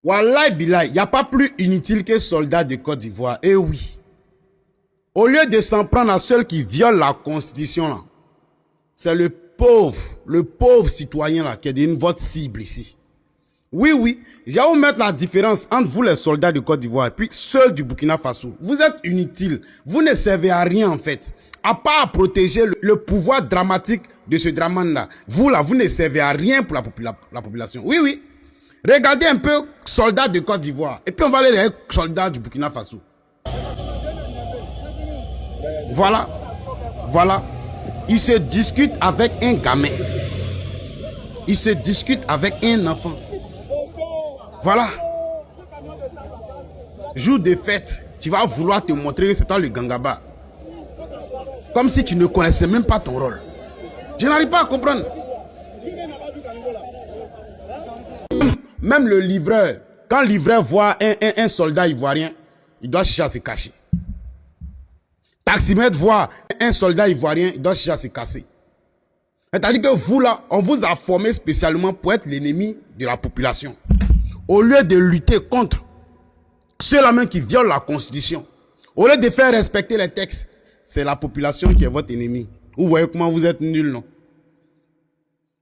Wallahi Bilal, il n'y a pas plus inutile que soldat de Côte d'Ivoire. Eh oui. Au lieu de s'en prendre à ceux qui violent la constitution, là, c'est le pauvre citoyen là, qui est devenu votre cible ici. Oui, oui, je vais vous mettre la différence entre vous les soldats de Côte d'Ivoire et puis ceux du Burkina Faso. Vous êtes inutiles, vous ne servez à rien en fait. À part à protéger le pouvoir dramatique de ce Draman là. Vous là, vous ne servez à rien pour la population. Oui, oui. Regardez un peu soldats de Côte d'Ivoire et puis on va aller les soldats du Burkina Faso. Voilà, voilà. Ils se discutent avec un gamin. Ils se discutent avec un enfant. Voilà. Jour de fête, tu vas vouloir te montrer que c'est toi le gangaba. Comme si tu ne connaissais même pas ton rôle. Je n'arrive pas à comprendre. Même le livreur, quand le livreur voit un soldat ivoirien, il doit chercher à se cacher. Taximètre voit un soldat ivoirien, il doit chercher à se casser. C'est-à-dire que vous là, on vous a formé spécialement pour être l'ennemi de la population. Au lieu de lutter contre ceux-là même qui violent la constitution, au lieu de faire respecter les textes, c'est la population qui est votre ennemi. Vous voyez comment vous êtes nuls, non?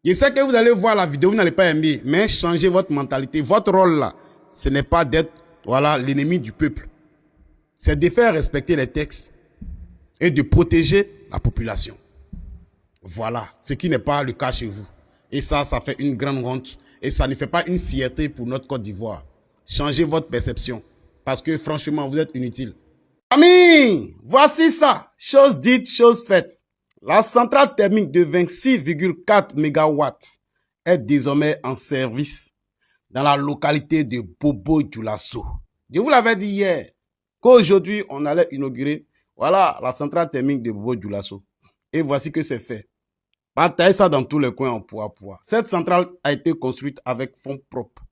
Je sais que vous allez voir la vidéo, vous n'allez pas aimer, mais changez votre mentalité. Votre rôle là, ce n'est pas d'être l'ennemi du peuple. C'est de faire respecter les textes et de protéger la population. Voilà, ce qui n'est pas le cas chez vous. Et ça fait une grande honte. Et ça ne fait pas une fierté pour notre Côte d'Ivoire. Changez votre perception. Parce que franchement, vous êtes inutile. Amis, voici ça. Chose dite, chose faite. La centrale thermique de 26,4 MW est désormais en service dans la localité de Bobo-Dioulasso. Je vous l'avais dit hier qu'aujourd'hui, on allait inaugurer la centrale thermique de Bobo-Dioulasso. Et voici que c'est fait. Partagez ça dans tous les coins en poids. Cette centrale a été construite avec fonds propres.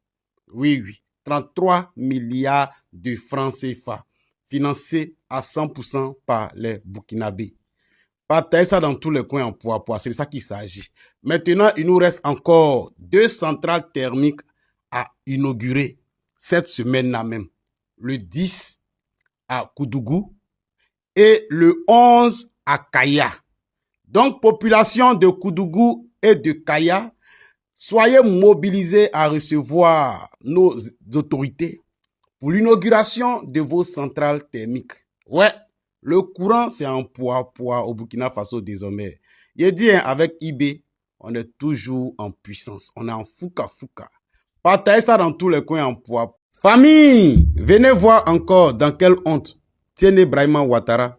Oui, oui. 33 milliards de francs CFA. Financés à 100% par les Burkinabés. Partagez ça dans tous les coins en poids. C'est de ça qu'il s'agit. Maintenant, il nous reste encore 2 centrales thermiques à inaugurer cette semaine-là même. Le 10 à Koudougou et le 11 à Kaya. Donc, population de Koudougou et de Kaya, soyez mobilisés à recevoir nos autorités pour l'inauguration de vos centrales thermiques. Ouais, le courant, c'est un poids au Burkina Faso désormais. Il dit, avec IB, on est toujours en puissance. On est en fouka. Partagez ça dans tous les coins en poids. Famille, venez voir encore dans quelle honte Tiene Brahima Ouattara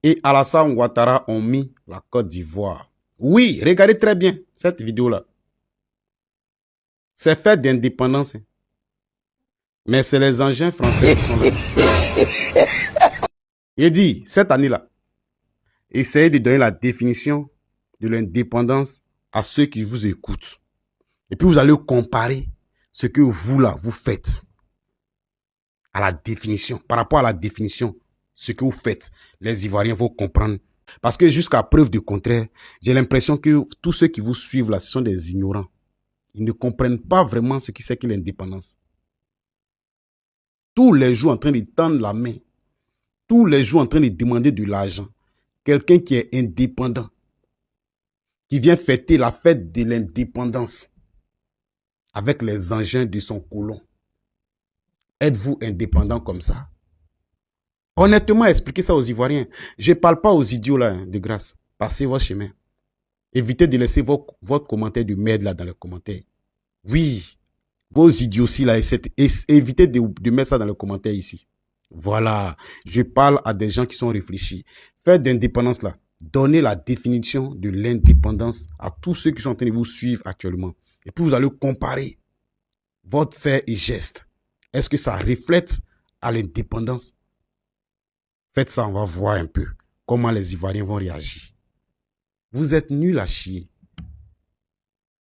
et Alassane Ouattara ont mis la Côte d'Ivoire. Oui, regardez très bien cette vidéo-là. C'est fait d'indépendance. Mais c'est les engins français qui sont là. Il dit, cette année-là, essayez de donner la définition de l'indépendance à ceux qui vous écoutent. Et puis vous allez comparer ce que vous là, vous faites à la définition. Par rapport à la définition, ce que vous faites, les Ivoiriens vont comprendre. Parce que jusqu'à preuve du contraire, j'ai l'impression que tous ceux qui vous suivent là, ce sont des ignorants. Ils ne comprennent pas vraiment ce que c'est que l'indépendance. Tous les jours en train de tendre la main. Tous les jours en train de demander de l'argent. Quelqu'un qui est indépendant. Qui vient fêter la fête de l'indépendance. Avec les engins de son colon. Êtes-vous indépendant comme ça? Honnêtement, expliquez ça aux Ivoiriens. Je ne parle pas aux idiots là, de grâce. Passez votre chemin. Évitez de laisser votre commentaire de merde là dans les commentaires. Oui, vos idioties là, évitez de mettre ça dans les commentaires ici. Voilà, je parle à des gens qui sont réfléchis. Faites d'indépendance là. Donnez la définition de l'indépendance à tous ceux qui sont en train de vous suivre actuellement. Et puis vous allez comparer votre fait et geste. Est-ce que ça reflète à l'indépendance? Faites ça, on va voir un peu comment les Ivoiriens vont réagir. Vous êtes nuls à chier.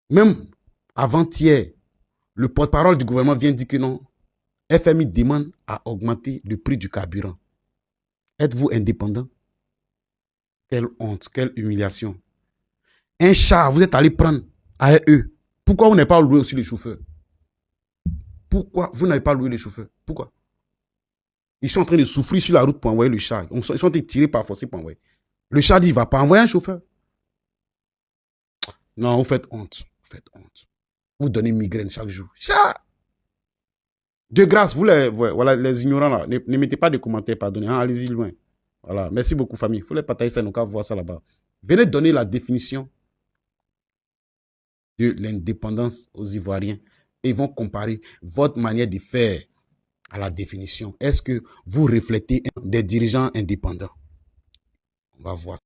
Même avant-hier, le porte-parole du gouvernement vient dire que non. FMI demande à augmenter le prix du carburant. Êtes-vous indépendant? Quelle honte, quelle humiliation. Un char, vous êtes allé prendre à eux. Pourquoi on n'est pas loué aussi les chauffeurs? Pourquoi vous n'avez pas loué les chauffeurs? Pourquoi? Ils sont en train de souffrir sur la route pour envoyer le char. Ils sont en train de tirer par force pour envoyer. Le char dit, il ne va pas envoyer un chauffeur. Non, vous faites honte. Vous faites honte. Vous donnez migraine chaque jour. Chat! De grâce, vous voilà, les ignorants là, ne mettez pas de commentaires, pardonnez. Hein, allez-y loin. Voilà. Merci beaucoup, famille. Il faut les partager, ça nous voir ça là-bas. Venez donner la définition de l'indépendance aux Ivoiriens. Et ils vont comparer votre manière de faire à la définition. Est-ce que vous reflétez des dirigeants indépendants? On va voir.